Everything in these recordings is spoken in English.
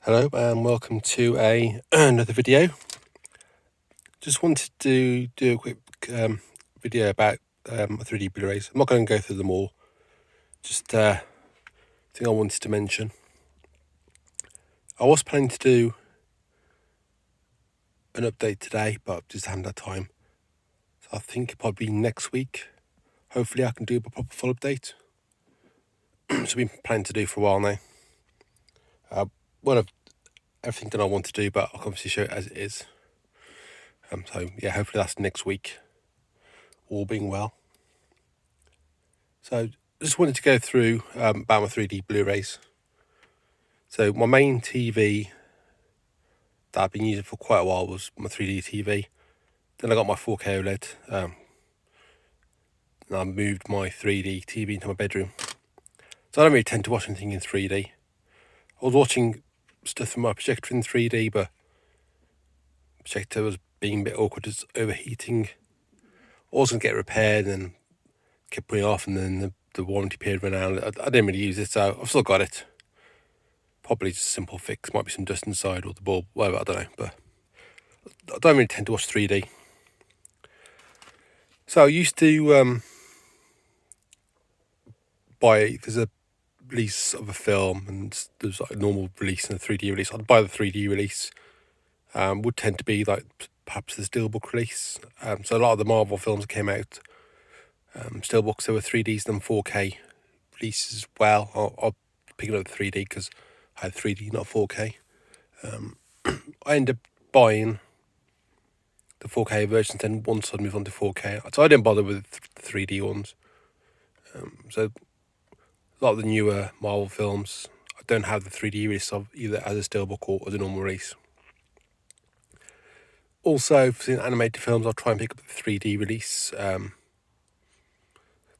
Hello and welcome to another video. Just wanted to do a quick video about 3D Blu-rays. I'm not going to go through them all. Just thing I wanted to mention. I was planning to do an update today, but just haven't had time. So I think probably next week. Hopefully I can do a proper full update. So I've been planning to do for a while now. One of everything that I want to do, but I'll obviously show it as it is. So yeah, hopefully that's next week, all being well. So I just wanted to go through about my 3D Blu-rays. So my main TV that I've been using for quite a while was my 3D TV. Then I got my 4K OLED. And I moved my 3D TV into my bedroom. So I don't really tend to watch anything in 3D. I was watching stuff from my projector in 3D, but the projector was being a bit awkward, it's overheating. I was going to get it repaired and kept putting it off, and then the warranty period ran out. I didn't really use it, so I've still got it. Probably just a simple fix, might be some dust inside or the bulb, whatever, I don't know. But I don't really tend to watch 3D. So I used to there's a release of a film and there's like a normal release and a 3D release. I'd buy the 3D release. Would tend to be like perhaps the steelbook release. So a lot of the Marvel films that came out, steelbooks, there were 3Ds and 4K releases as well. I'll pick up the 3D because I had 3D, not 4K. I ended up buying the 4K versions, then once I'd move on to 4K. So I didn't bother with the 3D ones. So a lot of the newer Marvel films, I don't have the 3D release of either as a steelbook or as a normal release. Also, for animated films, I'll try and pick up the 3D release. Things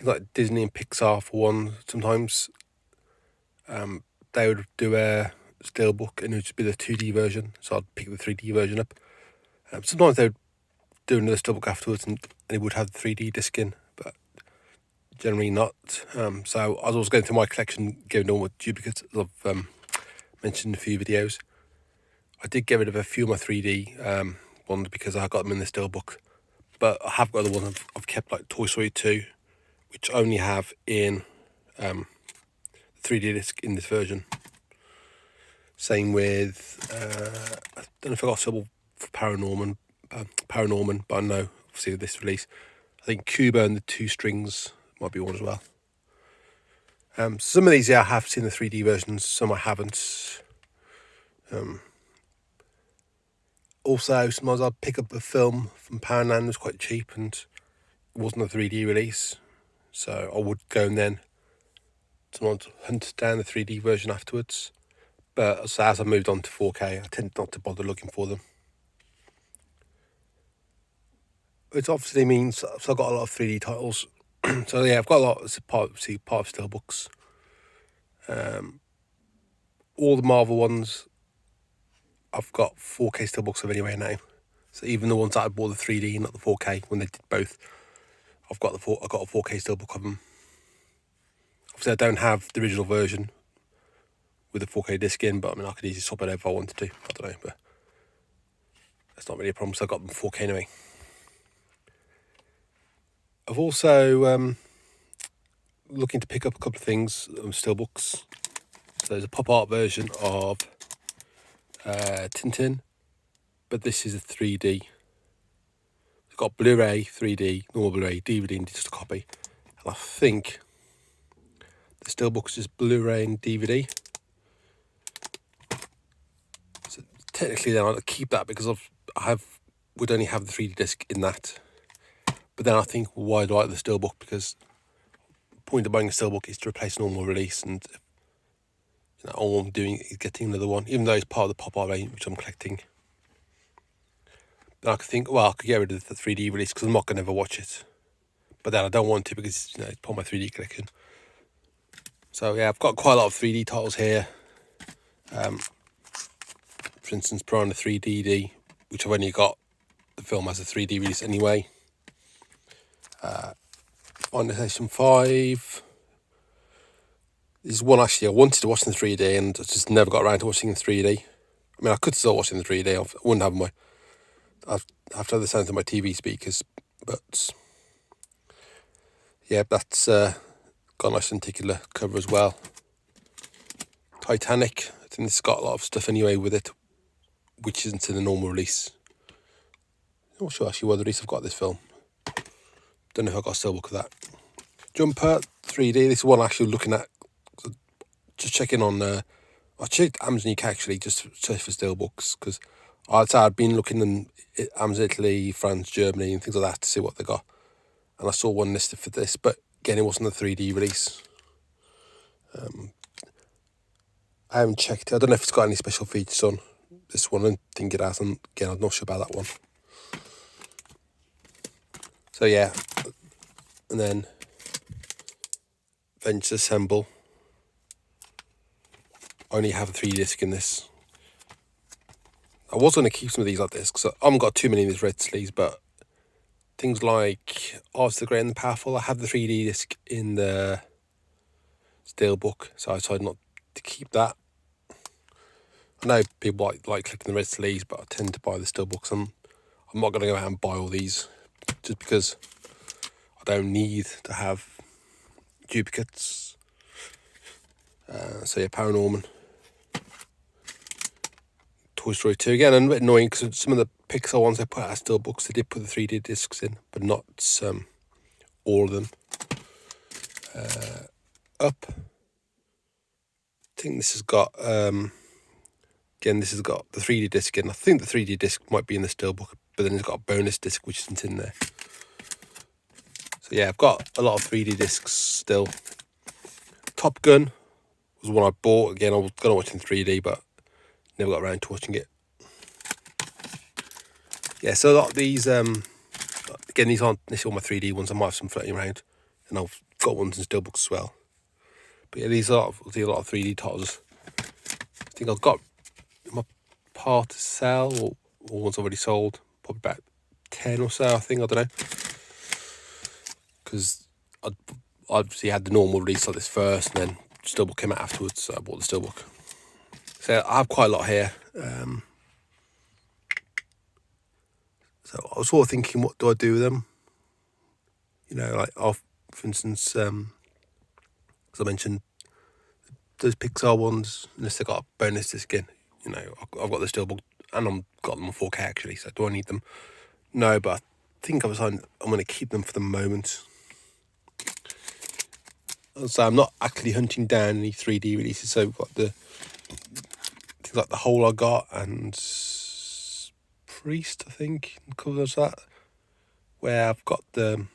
like Disney and Pixar, for one, sometimes they would do a steelbook and it would just be the 2D version, so I'd pick the 3D version up. Sometimes they would do another steelbook afterwards and it would have the 3D disc in, but generally not. So I was also going through my collection, getting on with duplicates, as I've mentioned in a few videos. I did get rid of a few of my 3D ones because I got them in the steelbook, but I have got the ones I've kept, like Toy Story 2, which I only have in the 3D disc in this version. Same with I don't know if I got several for Paranorman, but I know obviously with this release, I think Cuba and the Two Strings might be one as well. Some of these, I have seen the 3D versions, some I haven't. Also, sometimes I'd pick up a film from Poundland that was quite cheap and it wasn't a 3D release, so I would go and then sometimes hunt down the 3D version afterwards. But as I moved on to 4K, I tend not to bother looking for them. Which obviously means, so I've got a lot of 3D titles. So yeah, I've got a lot, it's part of steelbooks. All the Marvel ones, I've got 4K steelbooks of anyway now. So even the ones that I bought the 3D, not the 4K, when they did both, I've got a 4K steelbook of them. Obviously, I don't have the original version with the 4K disc in, but I mean, I could easily swap it over if I wanted to. I don't know, but that's not really a problem. So I got them 4K anyway. I've also looking to pick up a couple of things, steelbooks. So there's a pop art version of Tintin, but this is a 3D. It's got Blu-ray, 3D, normal Blu-ray, DVD, and just a copy. And I think the steelbook is just Blu-ray and DVD. So technically, then I'll keep that because would only have the 3D disc in that. But then I think, why do I like the steelbook? Because the point of buying a steelbook is to replace a normal release, and all I'm doing is getting another one, even though it's part of the pop art range which I'm collecting. Then I could think, well, I could get rid of the 3D release because I'm not going to ever watch it. But then I don't want to because it's part of my 3D collection. So yeah, I've got quite a lot of 3D titles here. For instance, Piranha 3DD, which I've only got the film as a 3D release anyway. Final Destination 5. This is one actually I wanted to watch in 3D and I just never got around to watching in 3D. I mean, I could still watch it in 3D. I wouldn't have I'd have to have the sound of my TV speakers. But yeah, that's got a nice lenticular cover as well. Titanic, I think it's got a lot of stuff anyway with it, which isn't in the normal release. I'm not sure actually what release I've got this film. Don't know if I got a steelbook of that. Jumper 3D. This is one actually looking at. Just checking on. I checked Amazon UK actually just to search for steelbooks because I'd been looking in Amazon Italy, France, Germany, and things like that to see what they got, and I saw one listed for this, but again it wasn't a 3D release. I haven't checked. I don't know if it's got any special features on this one. I don't think it has, and again I'm not sure about that one. So yeah, and then Venture Assemble. I only have a 3D disc in this. I was going to keep some of these like this because I haven't got too many of these red sleeves, but things like Arts the Great and the Powerful, I have the 3D disc in the steelbook, so I decided not to keep that. I know people like collecting the red sleeves, but I tend to buy the steelbooks. I'm not going to go out and buy all these just because I don't need to have duplicates. So yeah, Paranorman. Toy Story 2 again, and a bit annoying because some of the Pixar ones they put out as steelbooks, they did put the 3D discs in, but not all of them. Up. I think this has got again, this has got the 3D disc in. I think the 3D disc might be in the steelbook, but then it's got a bonus disc which isn't in there. So yeah, I've got a lot of 3D discs still. Top Gun was one I bought. Again, I was going to watch in 3D, but never got around to watching it. Yeah, so a lot of these, again, these aren't necessarily all my 3D ones. I might have some floating around, and I've got ones in steelbooks as well. But yeah, these are a lot of 3D titles. I think I've got my part to sell, or ones already sold. Probably about 10 or so, I think. I don't know. Because I obviously had the normal release like this first, and then steelbook came out afterwards, so I bought the steelbook. So I have quite a lot here. So I was sort of thinking, what do I do with them? You know, like, for instance, as I mentioned, those Pixar ones, unless they got a bonus disc in, you know, I've got the steelbook and I've got them on 4K actually, so do I need them? No, but I think I'm going to keep them for the moment. So I'm not actually hunting down any 3D releases, so we've got the things like The Hole I Got and Priest, I think, covers that, where I've got the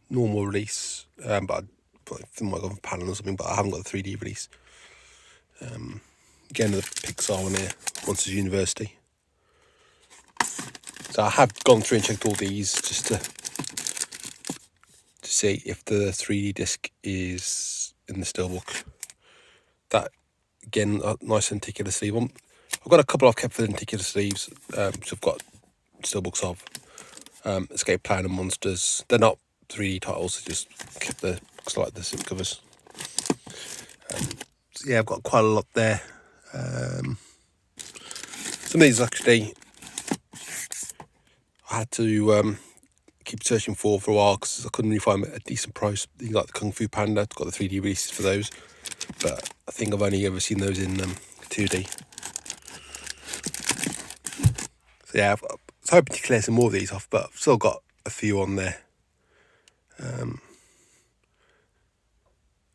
normal release, but I think I might go for panel or something, but I haven't got the 3D release. Again, the Pixar one here, Monsters University. So I have gone through and checked all these just to see if the 3D disc is in the steelbook. That, again, a nice lenticular sleeve. I've got a couple I've kept for the lenticular sleeves, so I've got steelbooks of Escape Plan and Monsters. They're not 3D titles, I just kept the like the slip covers. So yeah, I've got quite a lot there. Some of these actually I had to keep searching for a while because I couldn't really find a decent price. Things like the Kung Fu Panda, I've got the 3D releases for those, but I think I've only ever seen those in 2D. So yeah, I was hoping to clear some more of these off, but I've still got a few on there.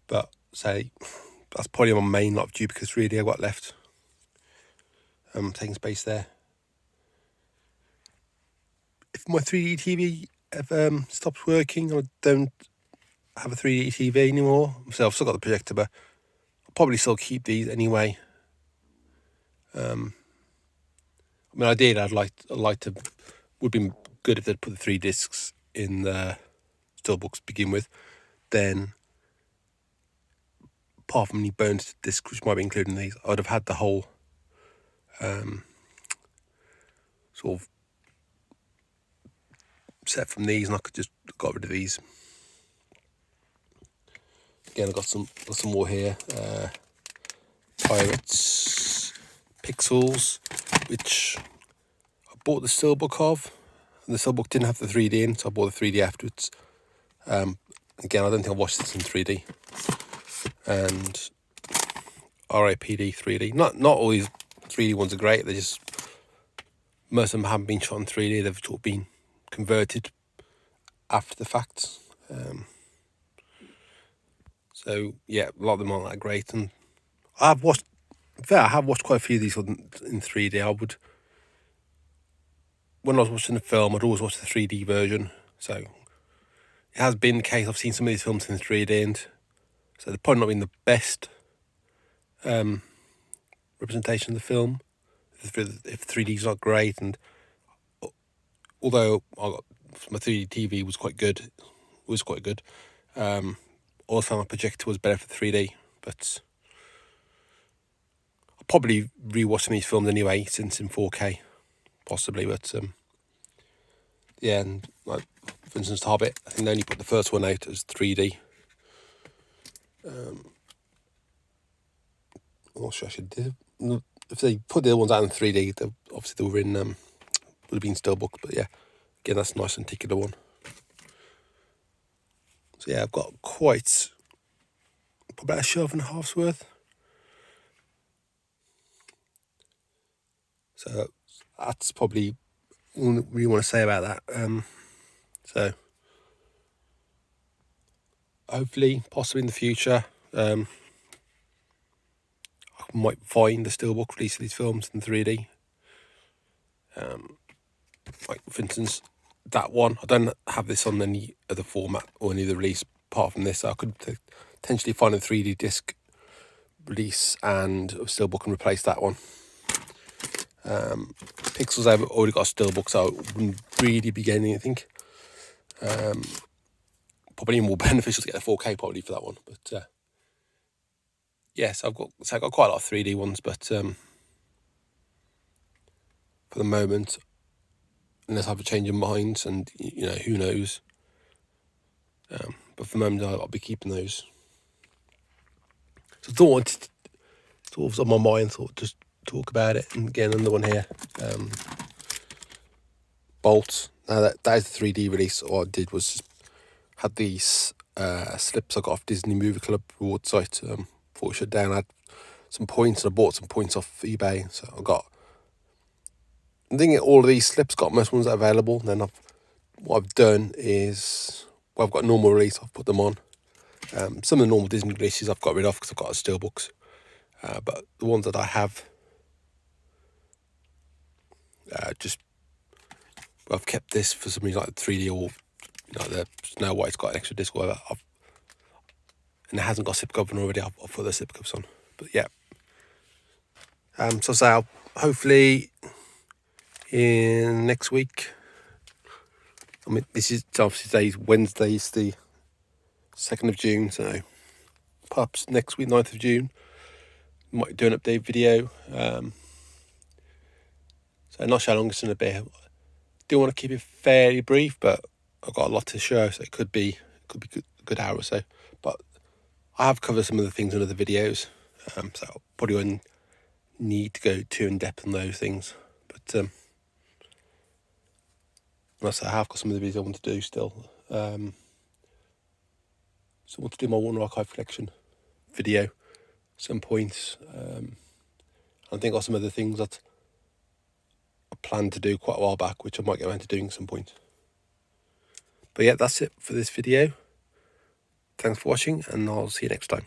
But say that's probably my main lot of duplicates really I've got left. Taking space there. If my 3D TV ever stops working, I don't have a 3D TV anymore, so I've still got the projector, but I'll probably still keep these anyway. I mean, I'd like to, would be good if they'd put the 3 discs in the steelbooks to begin with. Then, apart from any bonus discs which might be included in these, I'd have had the whole sort of set from these, and I could just got rid of these. Again, I've got some more here. Pirates Pixels, which I bought the steelbook of. And the steelbook didn't have the 3D in, so I bought the 3D afterwards. Again, I don't think I watched this in 3D. And RIPD 3D. Not all these 3D ones are great. They just, most of them haven't been shot in 3D. They've sort of been converted after the fact. So yeah, a lot of them aren't that great. And I have watched quite a few of these in 3D. When I was watching the film, I'd always watch the 3D version. So it has been the case. I've seen some of these films in 3D, and so they're probably not been the best representation of the film. If 3D is not great, and although my 3D TV was quite good, I also found my projector was better for 3D. But I'll probably rewatch some of these films anyway, since in 4K, possibly. But yeah, and like for instance, Hobbit, I think they only put the first one out as 3D. I'm not sure I should do. If they put the other ones out in 3D, obviously they were in would have been steelbook. But yeah, again, that's a nice particular one. So yeah, I've got probably about a shelf and a half's worth. So that's probably all we want to say about that. So hopefully, possibly in the future, I might find the steelbook release of these films in 3D. Like for instance, that one, I don't have this on any other format or any other release apart from this. So I could potentially find a 3D disc release and a steelbook and replace that one. Pixels, I've already got a steelbook, so I wouldn't really be getting anything. Probably more beneficial to get a 4K probably for that one. But yes, I've got quite a lot of 3D ones, but for the moment, unless I have a change of mind, and who knows. But for the moment, I'll be keeping those. So I thought it was on my mind, thought just talk about it. And again, another one here, Bolt. Now that is the 3D release. All I did was just had these slips I got off Disney Movie Club reward site. Before it shut down, I had some points, and I bought some points off eBay. So I think all of these slips got most ones that are available. And then what I've done is, I've got normal release, I've put them on. Some of the normal Disney releases I've got rid of because I've got steelbooks. But the ones that I have, I've kept this for some reason, like 3D or the Snow White's got an extra disc or whatever. And it hasn't got slip cover already. I'll put the slip covers on. But yeah. So I'll hopefully in next week. I mean, this is obviously Wednesday's the 2nd of June, so perhaps next week, 9th of June, might do an update video. So I'm not sure how long it's going to be. I do want to keep it fairly brief, but I've got a lot to show, so it could be a good hour or so. But I have covered some of the things in other videos, so I probably wouldn't need to go too in depth on those things. But I have got some of the videos I want to do still. So I want to do my Warner Archive collection video at some point. I think I've got some other things that I planned to do quite a while back, which I might get around to doing at some point. But yeah, that's it for this video. Thanks for watching, and I'll see you next time.